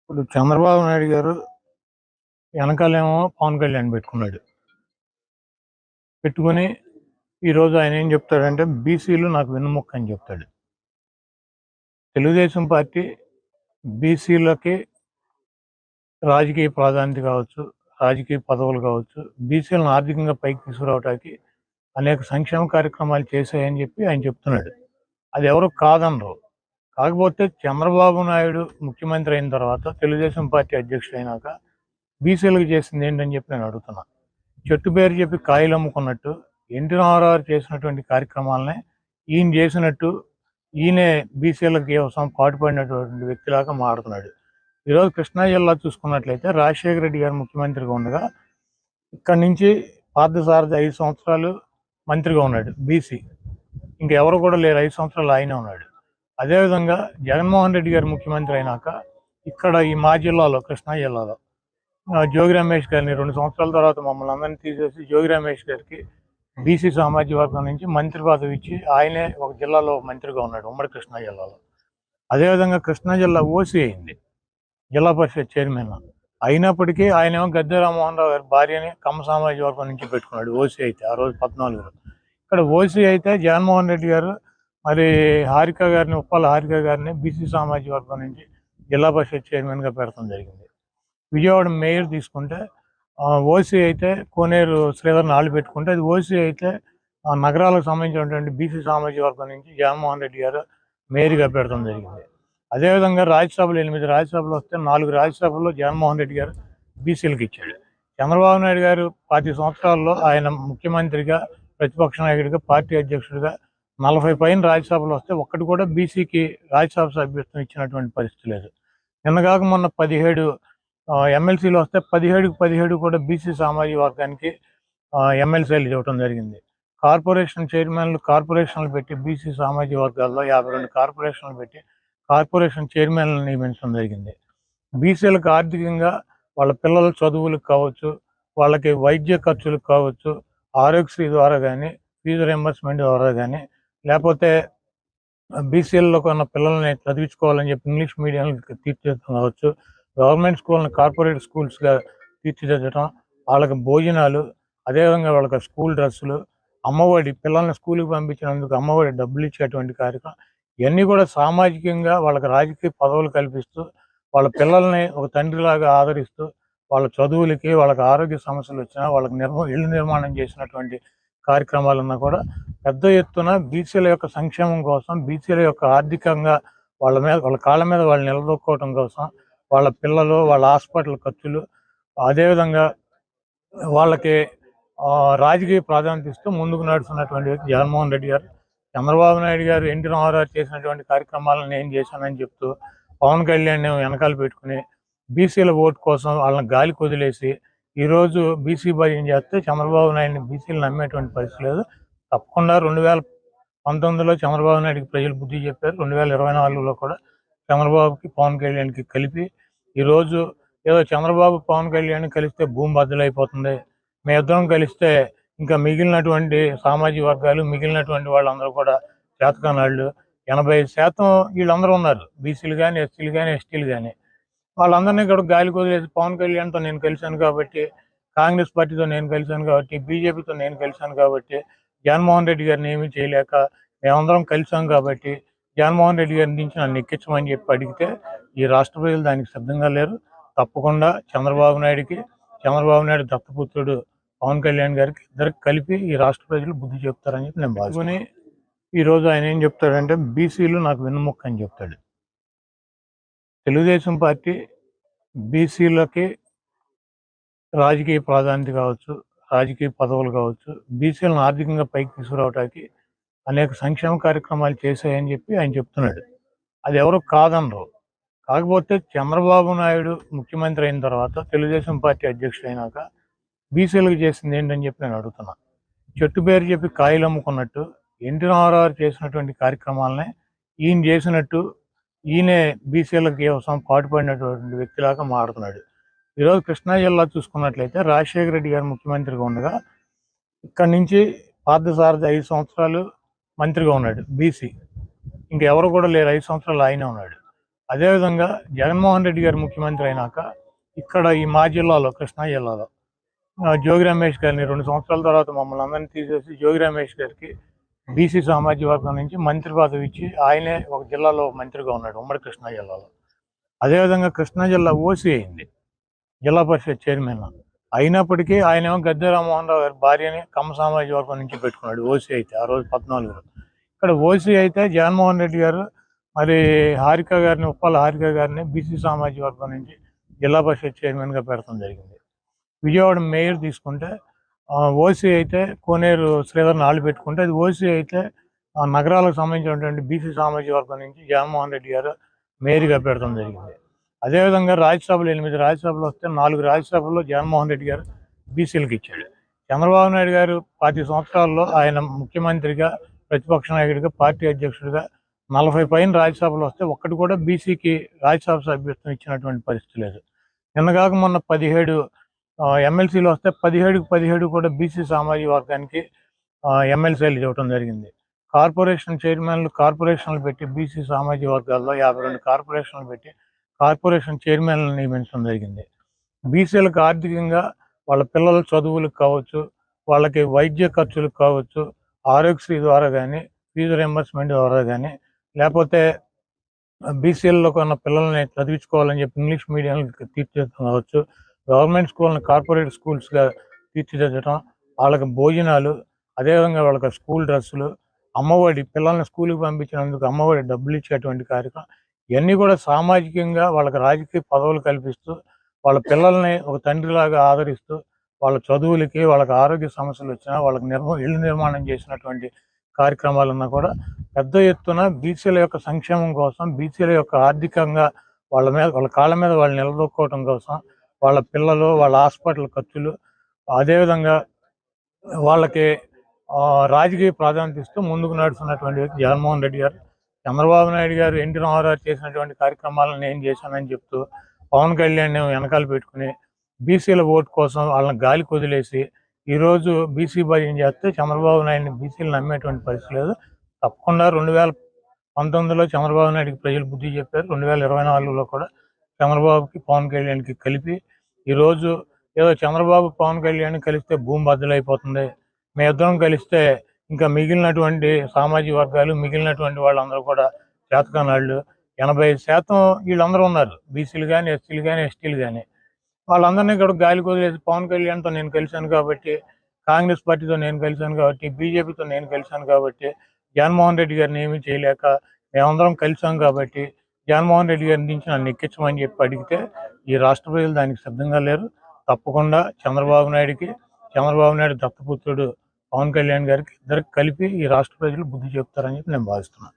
ఇప్పుడు చంద్రబాబు నాయుడు గారు వెనకాలేమో పవన్ కళ్యాణ్ పెట్టుకుని ఈరోజు ఆయన ఏం చెప్తాడంటే బీసీలు నాకు వెన్నుముక్క అని చెప్తాడు. తెలుగుదేశం పార్టీ బీసీలకి రాజకీయ ప్రాధాన్యత కావచ్చు, రాజకీయ పదవులు కావచ్చు, బీసీలను ఆర్థికంగా పైకి తీసుకురావడానికి అనేక సంక్షేమ కార్యక్రమాలు చేశాయని చెప్పి ఆయన చెప్తున్నాడు. అది ఎవరు కాదనరు. కాకపోతే చంద్రబాబు నాయుడు ముఖ్యమంత్రి అయిన తర్వాత తెలుగుదేశం పార్టీ అధ్యక్షుడు అయినాక బీసీలకు చేసింది ఏంటని చెప్పి నేను అడుగుతున్నా. చెట్టు పేరు చెప్పి కాయలు అమ్ముకున్నట్టు ఎన్టీ రామారావు చేసినటువంటి కార్యక్రమాలనే ఈయన చేసినట్టు ఈయనే బీసీలకి కోసం పాటుపడినటువంటి వ్యక్తిలాగా మారుతున్నాడు. ఈరోజు కృష్ణా జిల్లా చూసుకున్నట్లయితే రాజశేఖర రెడ్డి గారు ముఖ్యమంత్రిగా ఉండగా ఇక్కడి నుంచి పార్థసారథి 5 సంవత్సరాలు మంత్రిగా ఉన్నాడు బీసీ. ఇంకెవరు కూడా లేరు, 5 సంవత్సరాలు ఆయనే ఉన్నాడు. అదేవిధంగా జగన్మోహన్ రెడ్డి గారు ముఖ్యమంత్రి అయినాక ఇక్కడ ఈ మా జిల్లాలో కృష్ణా జిల్లాలో జోగి రమేష్ గారిని 2 సంవత్సరాల తర్వాత మమ్మల్ని అందరినీ తీసేసి జోగి రమేష్ గారికి బీసీ సామాజిక వర్గం నుంచి మంత్రి పదవి ఇచ్చి ఆయనే ఒక జిల్లాలో మంత్రిగా ఉన్నాడు, ఉమ్మడి కృష్ణా జిల్లాలో. అదేవిధంగా కృష్ణా జిల్లా ఓసీ అయింది, జిల్లా పరిషత్ చైర్మన్ అయినప్పటికీ ఆయనేమో గద్దె రామ్మోహన్ రావు గారి భార్యని కమ్మ సామాజిక వర్గం నుంచి పెట్టుకున్నాడు ఓసీ అయితే. ఆ రోజు 14లో ఇక్కడ ఓసీ అయితే జగన్మోహన్ రెడ్డి గారు మరి హారిక గారిని, ఉప్పాల హారిక గారిని బీసీ సామాజిక వర్గం నుంచి జిల్లా పరిషత్ చైర్మన్గా పెడతాం జరిగింది. విజయవాడ మేయర్ తీసుకుంటే ఓసీ అయితే కోనేరు శ్రీధర్ని ఆళ్ళు పెట్టుకుంటే అది ఓసీ అయితే నగరాలకు సంబంధించినటువంటి బీసీ సామాజిక వర్గం నుంచి జగన్మోహన్ రెడ్డి గారు మేయర్గా పెడతాం జరిగింది. అదేవిధంగా రాజ్యసభలు 8 రాజ్యసభలు వస్తే 4 రాజ్యసభల్లో జగన్మోహన్ రెడ్డి గారు బీసీలకు ఇచ్చాడు. చంద్రబాబు నాయుడు గారు 10 సంవత్సరాల్లో ఆయన ముఖ్యమంత్రిగా, ప్రతిపక్ష నాయకుడిగా, పార్టీ అధ్యక్షుడిగా 40 పైన రాజ్యసభలు వస్తే ఒక్కటి కూడా బీసీకి రాజ్యసభ సభ్యత్వం ఇచ్చినటువంటి పరిస్థితి లేదు. నిన్నగాక మొన్న 17 ఎమ్మెల్సీలు వస్తే 17 కూడా బీసీ సామాజిక వర్గానికి ఎమ్మెల్సీలు ఇవ్వడం జరిగింది. కార్పొరేషన్ చైర్మన్లు కార్పొరేషన్లు పెట్టి బీసీ సామాజిక వర్గాల్లో 52 కార్పొరేషన్లు పెట్టి కార్పొరేషన్ చైర్మన్లను నియమించడం జరిగింది. బీసీలకు ఆర్థికంగా వాళ్ళ పిల్లల చదువులకు కావచ్చు, వాళ్ళకి వైద్య ఖర్చులకు కావచ్చు, ఆరోగ్యశ్రీ ద్వారా కానీ, ఫీజు రింబర్స్మెంట్ ద్వారా కానీ, లేకపోతే బీసీలలో ఉన్న పిల్లల్ని చదివించుకోవాలని చెప్పి ఇంగ్లీష్ మీడియంకి తీర్చిదిద్దడం కావచ్చు, గవర్నమెంట్ స్కూల్ని కార్పొరేట్ స్కూల్స్గా తీర్చిదిద్దడం, వాళ్ళకి భోజనాలు, అదేవిధంగా వాళ్ళకి స్కూల్ డ్రెస్సులు, అమ్మఒడి, పిల్లల్ని స్కూల్కి పంపించినందుకు అమ్మఒడి డబ్బులు ఇచ్చేటువంటి కార్యక్రమం, ఇవన్నీ కూడా సామాజికంగా వాళ్ళకి రాజకీయ పదవులు కల్పిస్తూ, వాళ్ళ పిల్లల్ని ఒక తండ్రిలాగా ఆదరిస్తూ, వాళ్ళ చదువులకి, వాళ్ళకి ఆరోగ్య సమస్యలు వచ్చినా వాళ్ళకి ఇళ్ళు నిర్మాణం చేసినటువంటి కార్యక్రమాలన్నా కూడా పెద్ద ఎత్తున బీసీల యొక్క సంక్షేమం కోసం, బీసీల యొక్క ఆర్థికంగా వాళ్ళ కాళ్ళ మీద వాళ్ళు నిలదొక్కోవడం కోసం, వాళ్ళ పిల్లలు, వాళ్ళ హాస్పిటల్ ఖర్చులు, అదేవిధంగా వాళ్ళకి రాజకీయ ప్రాధాన్యత ఇస్తూ ముందుకు నడుస్తున్నటువంటి వ్యక్తి జగన్మోహన్ రెడ్డి గారు. చంద్రబాబు నాయుడు గారు ఎన్టీ రామారావు చేసినటువంటి కార్యక్రమాలను నేను చేశానని చెప్తూ పవన్ కళ్యాణ్ వెనకాల పెట్టుకుని బీసీల ఓటు కోసం వాళ్ళని గాలికి వదిలేసి ఈరోజు బీసీ భయం చేస్తే చంద్రబాబు నాయుడిని బీసీలు నమ్మేటువంటి పరిస్థితి లేదు. తప్పకుండా 2019లో చంద్రబాబు నాయుడికి ప్రజలు బుద్ధి చెప్పారు. 2024లో కూడా చంద్రబాబుకి, పవన్ కళ్యాణ్కి కలిపి ఈరోజు ఏదో చంద్రబాబు పవన్ కళ్యాణ్ కలిస్తే భూమి బద్దలైపోతుంది, మేమిద్దరం కలిస్తే ఇంకా మిగిలినటువంటి సామాజిక వర్గాలు, మిగిలినటువంటి వాళ్ళందరూ కూడా చేతకానాళ్ళు 80% వీళ్ళందరూ ఉన్నారు, బీసీలు కానీ, ఎస్సీలు కానీ, ఎస్టీలు కానీ. వాళ్ళందరినీ కూడా గాలికి వదిలేసి పవన్ కళ్యాణ్తో నేను కలిశాను కాబట్టి, కాంగ్రెస్ పార్టీతో నేను కలిశాను కాబట్టి, బీజేపీతో నేను కలిశాను కాబట్టి, జగన్మోహన్ రెడ్డి గారిని ఏమీ చేయలేక మేమందరం కలిసాం కాబట్టి జగన్మోహన్ రెడ్డి గారి నుంచి నన్ను ఎక్కించమని చెప్పి అడిగితే ఈ రాష్ట్ర ప్రజలు దానికి సిద్ధంగా లేరు. తప్పకుండా చంద్రబాబు నాయుడు దత్తపుత్రుడు పవన్ కళ్యాణ్ గారికి ఇద్దరికి కలిపి ఈ రాష్ట్ర ప్రజలు బుద్ధి చెప్తారని చెప్పి నేను భావించుకుని ఈరోజు ఆయన ఏం చెప్తాడంటే బీసీలు నాకు వెన్నుముక్క అని చెప్తాడు. తెలుగుదేశం పార్టీ బీసీలకి రాజకీయ ప్రాధాన్యత కావచ్చు, రాజకీయ పదవులు కావచ్చు, బీసీలను ఆర్థికంగా పైకి తీసుకురావడానికి అనేక సంక్షేమ కార్యక్రమాలు చేశాయని చెప్పి ఆయన చెప్తున్నాడు. అది ఎవరు కాదనరు. కాకపోతే చంద్రబాబు నాయుడు ముఖ్యమంత్రి అయిన తర్వాత తెలుగుదేశం పార్టీ అధ్యక్షుడు అయినాక బీసీలకు చేసింది ఏంటని చెప్పి నేను అడుగుతున్నా. చెట్టు పేరు చెప్పి కాయలు అమ్ముకున్నట్టు ఎన్టీ రామారావు చేసినటువంటి కార్యక్రమాలనే ఈయన చేసినట్టు ఈయనే బీసీలకి కోసం పాటుపడినటువంటి వ్యక్తిలాగా మారుతున్నాడు. ఈరోజు కృష్ణా జిల్లా చూసుకున్నట్లయితే రాజశేఖర రెడ్డి గారు ముఖ్యమంత్రిగా ఉండగా ఇక్కడి నుంచి పార్థసారథి 5 సంవత్సరాలు మంత్రిగా ఉన్నాడు బీసీ. ఇంకెవరు కూడా లేరు. 5 సంవత్సరాలు ఆయనే ఉన్నాడు. అదేవిధంగా జగన్మోహన్ రెడ్డి గారు ముఖ్యమంత్రి అయినాక ఇక్కడ ఈ మా జిల్లాలో, కృష్ణా జిల్లాలో జోగి రమేష్ గారిని 2 సంవత్సరాల తర్వాత మమ్మల్ని అందరినీ తీసేసి జోగి రమేష్ గారికి బీసీ సామాజిక వర్గం నుంచి మంత్రి పదవి ఇచ్చి ఆయనే ఒక జిల్లాలో మంత్రిగా ఉన్నాడు, ఉమ్మడి కృష్ణా జిల్లాలో. అదేవిధంగా కృష్ణా జిల్లా ఓసీ అయింది, జిల్లా పరిషత్ చైర్మన్. అయినప్పటికీ ఆయనేమో గద్దె రామ్మోహన్ రావు గారి భార్యని కమ్మ సామాజిక వర్గం నుంచి పెట్టుకున్నాడు ఓసీ అయితే, ఆ రోజు 14లో. ఇక్కడ ఓసీ అయితే జగన్మోహన్ రెడ్డి గారు మరి హారిక గారిని, ఉప్పాల హారిక గారిని బీసీ సామాజిక వర్గం నుంచి జిల్లా పరిషత్ చైర్మన్గా పెడతాం జరిగింది. విజయవాడ మేయర్ తీసుకుంటే ఓసీ అయితే కోనేరు శ్రీధర్ని ఆళ్ళు పెట్టుకుంటే, అది ఓసీ అయితే నగరాలకు సంబంధించినటువంటి బీసీ సామాజిక వర్గం నుంచి జగన్మోహన్ రెడ్డి గారు మేయర్గా పెడతాం జరిగింది. అదేవిధంగా రాజ్యసభలు 8 రాజ్యసభలు వస్తే 4 రాజ్యసభల్లో జగన్మోహన్ రెడ్డి గారు బీసీలకు ఇచ్చాడు. చంద్రబాబు నాయుడు గారు 10 సంవత్సరాల్లో ఆయన ముఖ్యమంత్రిగా, ప్రతిపక్ష నాయకుడిగా, పార్టీ అధ్యక్షుడిగా 40 పైన రాజ్యసభలు వస్తే ఒక్కటి కూడా బీసీకి రాజ్యసభ సభ్యత్వం ఇచ్చినటువంటి పరిస్థితి లేదు. నిన్నగాక మొన్న 17 ఎమ్మెల్సీలు వస్తే 17 కూడా బీసీ సామాజిక వర్గానికి ఎమ్మెల్సీలు ఇవ్వడం జరిగింది. కార్పొరేషన్ చైర్మన్లు కార్పొరేషన్లు పెట్టి బీసీ సామాజిక వర్గాల్లో 52 కార్పొరేషన్లు పెట్టి కార్పొరేషన్ చైర్మన్లను నియమించడం జరిగింది. బీసీలకు ఆర్థికంగా వాళ్ళ పిల్లల చదువులకు కావచ్చు, వాళ్ళకి వైద్య ఖర్చులకు కావచ్చు, ఆరోగ్యశ్రీ ద్వారా కానీ, ఫీజు రింబర్స్మెంట్ ద్వారా కానీ, లేకపోతే బీసీలలో ఉన్న పిల్లల్ని చదివించుకోవాలని చెప్పి ఇంగ్లీష్ మీడియంకి తీర్చిదిద్దడం కావచ్చు, గవర్నమెంట్ స్కూల్ని కార్పొరేట్ స్కూల్స్గా తీర్చిదిద్దడం, వాళ్ళకి భోజనాలు, అదేవిధంగా వాళ్ళకి స్కూల్ డ్రెస్సులు, అమ్మఒడి, పిల్లల్ని స్కూల్కి పంపించినందుకు అమ్మఒడి డబ్బులు ఇచ్చేటువంటి కార్యక్రమం, ఇవన్నీ కూడా సామాజికంగా వాళ్ళకి రాజకీయ పదవులు కల్పిస్తూ, వాళ్ళ పిల్లల్ని ఒక తండ్రిలాగా ఆదరిస్తూ, వాళ్ళ చదువులకి, వాళ్ళకి ఆరోగ్య సమస్యలు వచ్చినా వాళ్ళకి ఇళ్ళు నిర్మాణం చేసినటువంటి కార్యక్రమాలన్నా కూడా పెద్ద ఎత్తున బీసీల యొక్క సంక్షేమం కోసం, బీసీల యొక్క ఆర్థికంగా వాళ్ళ కాళ్ళ మీద వాళ్ళు నిలదొక్కోవడం కోసం, వాళ్ళ పిల్లలు, వాళ్ళ హాస్పిటల్ ఖర్చులు, అదేవిధంగా వాళ్ళకి రాజకీయ ప్రాధాన్యత ఇస్తూ ముందుకు నడుస్తున్నటువంటి వ్యక్తి జగన్మోహన్ రెడ్డి గారు. చంద్రబాబు నాయుడు గారు ఎన్టీ రామారావు చేసినటువంటి కార్యక్రమాలను నేను చేశానని చెప్తూ పవన్ కళ్యాణ్ వెనకాల పెట్టుకుని బీసీల ఓటు కోసం వాళ్ళని గాలికి వదిలేసి ఈరోజు బీసీ భజన చేస్తే చంద్రబాబు నాయుడిని బీసీలు నమ్మేటువంటి పరిస్థితి లేదు. తప్పకుండా 2019లో చంద్రబాబు నాయుడికి ప్రజలు బుద్ధి చెప్పారు. 2024లో కూడా చంద్రబాబుకి, పవన్ కళ్యాణ్కి కలిపి ఈరోజు ఏదో చంద్రబాబు, పవన్ కళ్యాణ్ కలిస్తే భూమి బద్దలైపోతుంది, మేమిద్దరం కలిస్తే ఇంకా మిగిలినటువంటి సామాజిక వర్గాలు, మిగిలినటువంటి వాళ్ళందరూ కూడా చేతకానాళ్ళు 80% వీళ్ళందరూ ఉన్నారు, బీసీలు కానీ, ఎస్సీలు కానీ, ఎస్టీలు కానీ. వాళ్ళందరినీ కూడా గాలికి వదిలేసి పవన్ కళ్యాణ్తో నేను కలిశాను కాబట్టి, కాంగ్రెస్ పార్టీతో నేను కలిశాను కాబట్టి, బీజేపీతో నేను కలిశాను కాబట్టి, జగన్మోహన్ రెడ్డి గారిని ఏమీ చేయలేక మేమందరం కలిసాం కాబట్టి జగన్మోహన్ రెడ్డి గారి నుంచి నన్ను ఎక్కించమని చెప్పి అడిగితే ఈ రాష్ట్ర ప్రజలు దానికి సిద్ధంగా లేరు. తప్పకుండా చంద్రబాబు నాయుడు దత్తపుత్రుడు పవన్ కళ్యాణ్ గారికి ఇద్దరికి కలిపి ఈ రాష్ట్ర ప్రజలు బుద్ధి చెప్తారని చెప్పి నేను భావిస్తున్నాను.